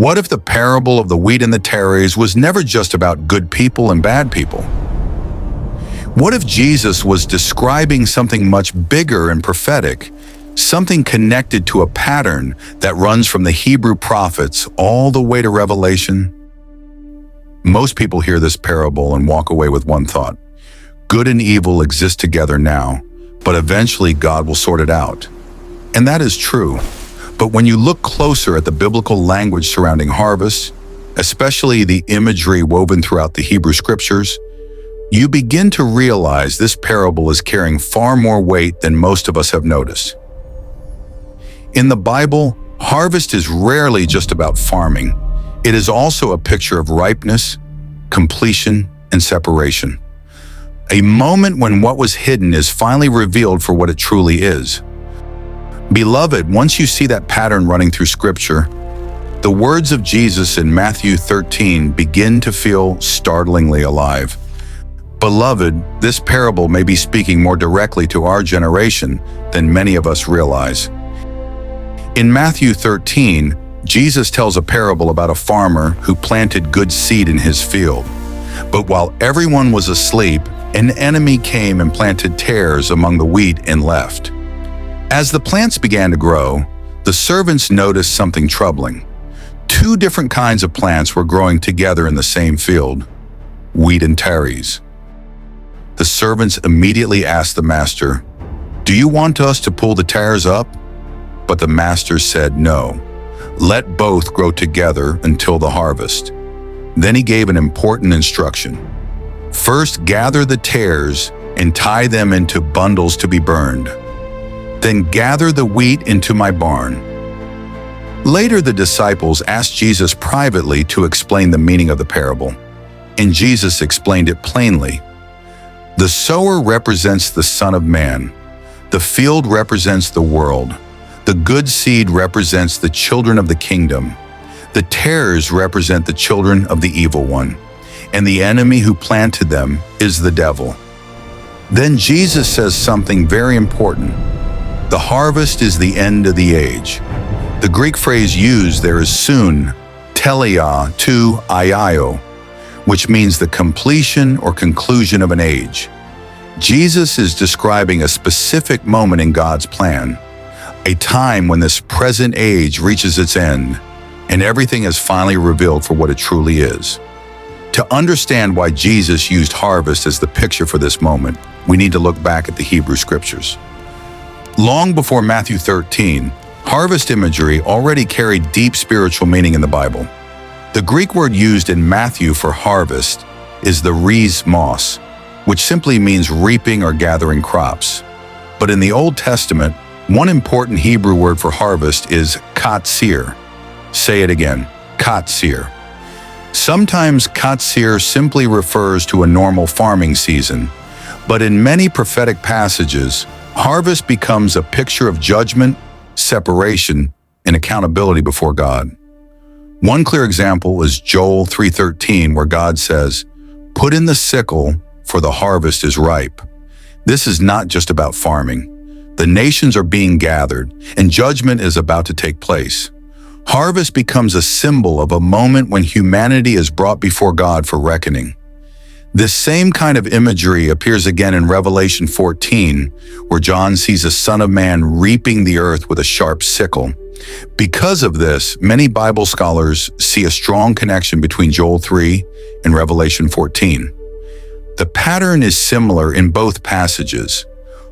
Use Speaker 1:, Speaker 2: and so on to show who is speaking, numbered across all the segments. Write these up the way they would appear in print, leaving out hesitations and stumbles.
Speaker 1: What if the parable of the wheat and the tares was never just about good people and bad people? What if Jesus was describing something much bigger and prophetic, something connected to a pattern that runs from the Hebrew prophets all the way to Revelation? Most people hear this parable and walk away with one thought: good and evil exist together now, but eventually God will sort it out. And that is true. But when you look closer at the biblical language surrounding harvest, especially the imagery woven throughout the Hebrew scriptures, you begin to realize this parable is carrying far more weight than most of us have noticed. In the Bible, harvest is rarely just about farming. It is also a picture of ripeness, completion, and separation. A moment when what was hidden is finally revealed for what it truly is. Beloved, once you see that pattern running through Scripture, the words of Jesus in Matthew 13 begin to feel startlingly alive. Beloved, this parable may be speaking more directly to our generation than many of us realize. In Matthew 13, Jesus tells a parable about a farmer who planted good seed in his field. But while everyone was asleep, an enemy came and planted tares among the wheat and left. As the plants began to grow, the servants noticed something troubling. Two different kinds of plants were growing together in the same field: wheat and tares. The servants immediately asked the master, "Do you want us to pull the tares up?" But the master said, "No. Let both grow together until the harvest." Then he gave an important instruction. "First, gather the tares and tie them into bundles to be burned. Then gather the wheat into my barn." Later, the disciples asked Jesus privately to explain the meaning of the parable, and Jesus explained it plainly. The sower represents the Son of Man. The field represents the world. The good seed represents the children of the kingdom. The tares represent the children of the evil one, and the enemy who planted them is the devil. Then Jesus says something very important. The harvest is the end of the age. The Greek phrase used there is soon, telia to aiao, which means the completion or conclusion of an age. Jesus is describing a specific moment in God's plan, a time when this present age reaches its end, and everything is finally revealed for what it truly is. To understand why Jesus used harvest as the picture for this moment, we need to look back at the Hebrew scriptures. Long before Matthew 13, harvest imagery already carried deep spiritual meaning in the Bible. The Greek word used in Matthew for harvest is the rismos, which simply means reaping or gathering crops. But in the Old Testament, one important Hebrew word for harvest is katsir. Say it again, katsir. Sometimes katsir simply refers to a normal farming season, but in many prophetic passages, harvest becomes a picture of judgment, separation, and accountability before God. One clear example is Joel 3:13, where God says, "Put in the sickle, for the harvest is ripe." This is not just about farming. The nations are being gathered, and judgment is about to take place. Harvest becomes a symbol of a moment when humanity is brought before God for reckoning. This same kind of imagery appears again in Revelation 14, where John sees a Son of Man reaping the earth with a sharp sickle. Because of this, many Bible scholars see a strong connection between Joel 3 and Revelation 14. The pattern is similar in both passages.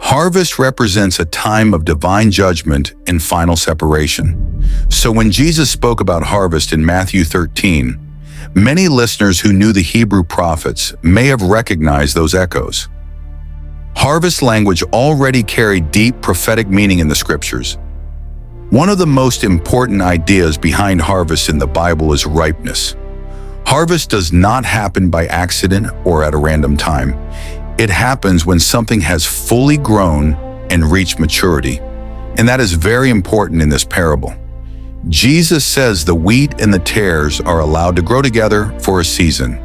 Speaker 1: Harvest represents a time of divine judgment and final separation. So when Jesus spoke about harvest in Matthew 13, many listeners who knew the Hebrew prophets may have recognized those echoes. Harvest language already carried deep prophetic meaning in the scriptures. One of the most important ideas behind harvest in the Bible is ripeness. Harvest does not happen by accident or at a random time. It happens when something has fully grown and reached maturity. And that is very important in this parable. Jesus says the wheat and the tares are allowed to grow together for a season.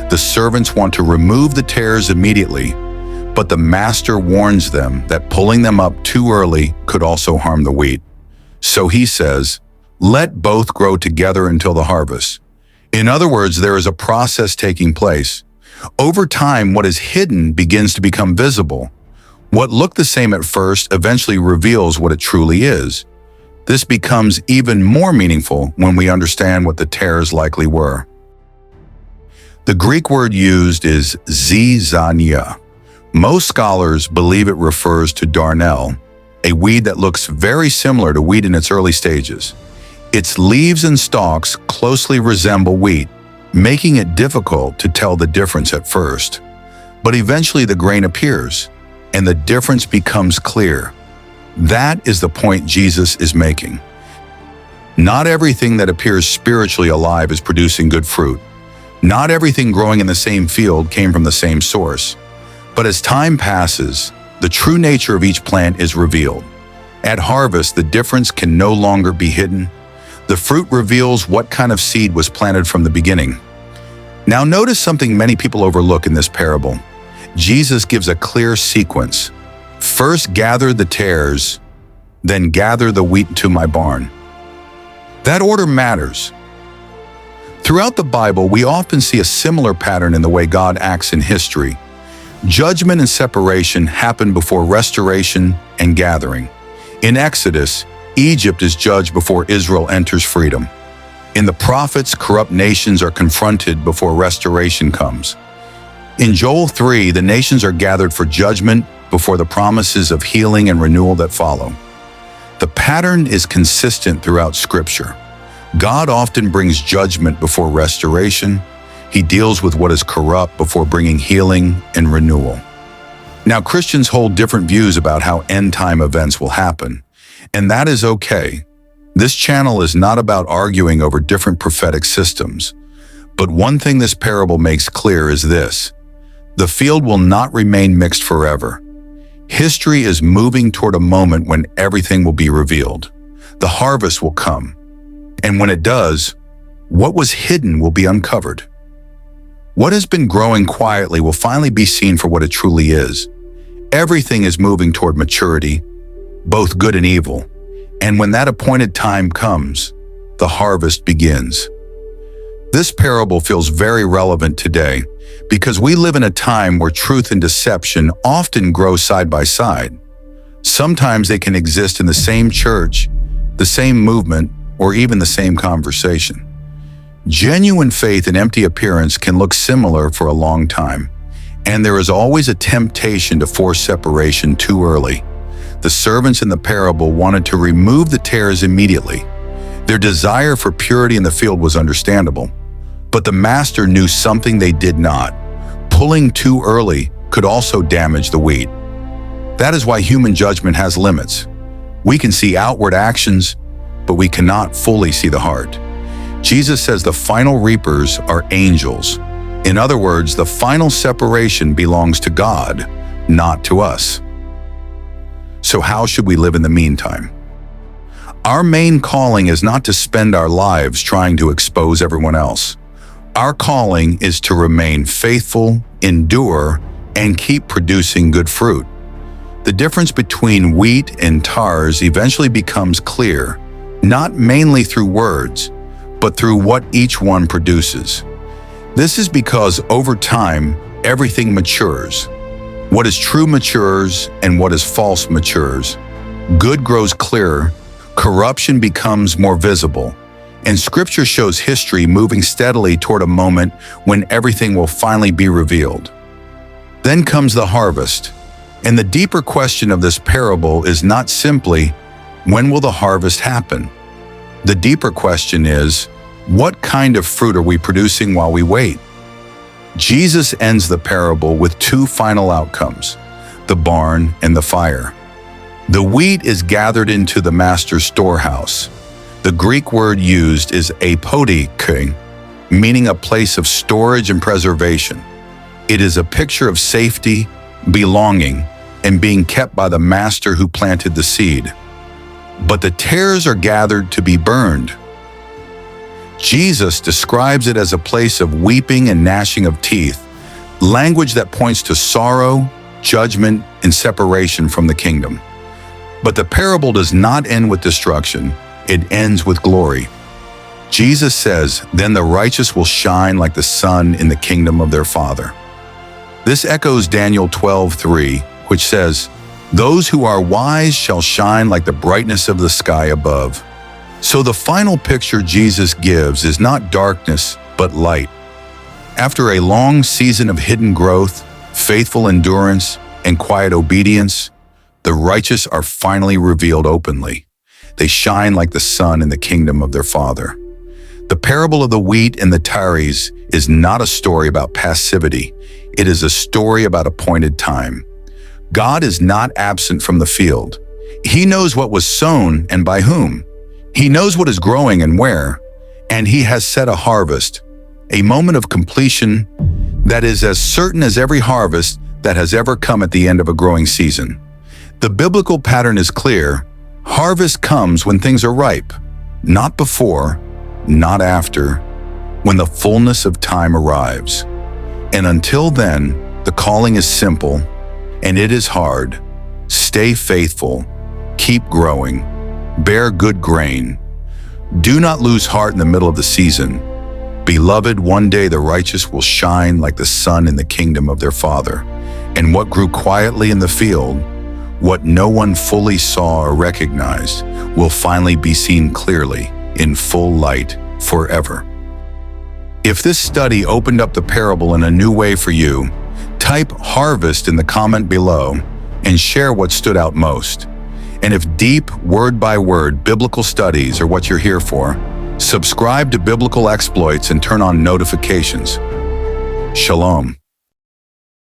Speaker 1: The servants want to remove the tares immediately, but the master warns them that pulling them up too early could also harm the wheat. So he says, Let both grow together until the harvest. In other words, there is a process taking place. Over time, what is hidden begins to become visible. What looked the same at first eventually reveals what it truly is. This becomes even more meaningful when we understand what the tares likely were. The Greek word used is zizania. Most scholars believe it refers to darnel, a weed that looks very similar to wheat in its early stages. Its leaves and stalks closely resemble wheat, making it difficult to tell the difference at first. But eventually the grain appears, and the difference becomes clear. That is the point Jesus is making. Not everything that appears spiritually alive is producing good fruit. Not everything growing in the same field came from the same source. But as time passes, the true nature of each plant is revealed. At harvest, the difference can no longer be hidden. The fruit reveals what kind of seed was planted from the beginning. Now notice something many people overlook in this parable. Jesus gives a clear sequence. First gather the tares, then gather the wheat into my barn. That order matters. Throughout the Bible, we often see a similar pattern in the way God acts in history. Judgment and separation happen before restoration and gathering. In Exodus, Egypt is judged before Israel enters freedom. In the prophets, corrupt nations are confronted before restoration comes. In Joel 3, the nations are gathered for judgment before the promises of healing and renewal that follow. The pattern is consistent throughout Scripture. God often brings judgment before restoration. He deals with what is corrupt before bringing healing and renewal. Now, Christians hold different views about how end-time events will happen, and that is okay. This channel is not about arguing over different prophetic systems. But one thing this parable makes clear is this: the field will not remain mixed forever. History is moving toward a moment when everything will be revealed. The harvest will come. And when it does, what was hidden will be uncovered. What has been growing quietly will finally be seen for what it truly is. Everything is moving toward maturity, both good and evil. And when that appointed time comes, the harvest begins. This parable feels very relevant today because we live in a time where truth and deception often grow side by side. Sometimes they can exist in the same church, the same movement, or even the same conversation. Genuine faith and empty appearance can look similar for a long time, and there is always a temptation to force separation too early. The servants in the parable wanted to remove the tares immediately. Their desire for purity in the field was understandable, but the master knew something they did not. Pulling too early could also damage the wheat. That is why human judgment has limits. We can see outward actions, but we cannot fully see the heart. Jesus says the final reapers are angels. In other words, the final separation belongs to God, not to us. So how should we live in the meantime? Our main calling is not to spend our lives trying to expose everyone else. Our calling is to remain faithful, endure, and keep producing good fruit. The difference between wheat and tares eventually becomes clear, not mainly through words, but through what each one produces. This is because over time, everything matures. What is true matures, and what is false matures. Good grows clearer, corruption becomes more visible, and Scripture shows history moving steadily toward a moment when everything will finally be revealed. Then comes the harvest, and the deeper question of this parable is not simply, when will the harvest happen? The deeper question is, what kind of fruit are we producing while we wait? Jesus ends the parable with two final outcomes, the barn and the fire. The wheat is gathered into the master's storehouse. The Greek word used is apodike, meaning a place of storage and preservation. It is a picture of safety, belonging, and being kept by the master who planted the seed. But the tares are gathered to be burned. Jesus describes it as a place of weeping and gnashing of teeth, language that points to sorrow, judgment, and separation from the kingdom. But the parable does not end with destruction. It ends with glory. Jesus says, "Then the righteous will shine like the sun in the kingdom of their Father." This echoes Daniel 12:3, which says, "Those who are wise shall shine like the brightness of the sky above." So the final picture Jesus gives is not darkness, but light. After a long season of hidden growth, faithful endurance, and quiet obedience, the righteous are finally revealed openly. They shine like the sun in the kingdom of their Father. The parable of the wheat and the tares is not a story about passivity. It is a story about appointed time. God is not absent from the field. He knows what was sown and by whom. He knows what is growing and where, and He has set a harvest, a moment of completion that is as certain as every harvest that has ever come at the end of a growing season. The biblical pattern is clear. Harvest comes when things are ripe, not before, not after, when the fullness of time arrives. And until then, the calling is simple, and it is hard. Stay faithful, keep growing, bear good grain. Do not lose heart in the middle of the season. Beloved, one day the righteous will shine like the sun in the kingdom of their Father. And what grew quietly in the field, what no one fully saw or recognized, will finally be seen clearly in full light forever. If this study opened up the parable in a new way for you, type "harvest" in the comment below and share what stood out most. And if deep, word-by-word biblical studies are what you're here for, subscribe to Biblical Exploits and turn on notifications. Shalom.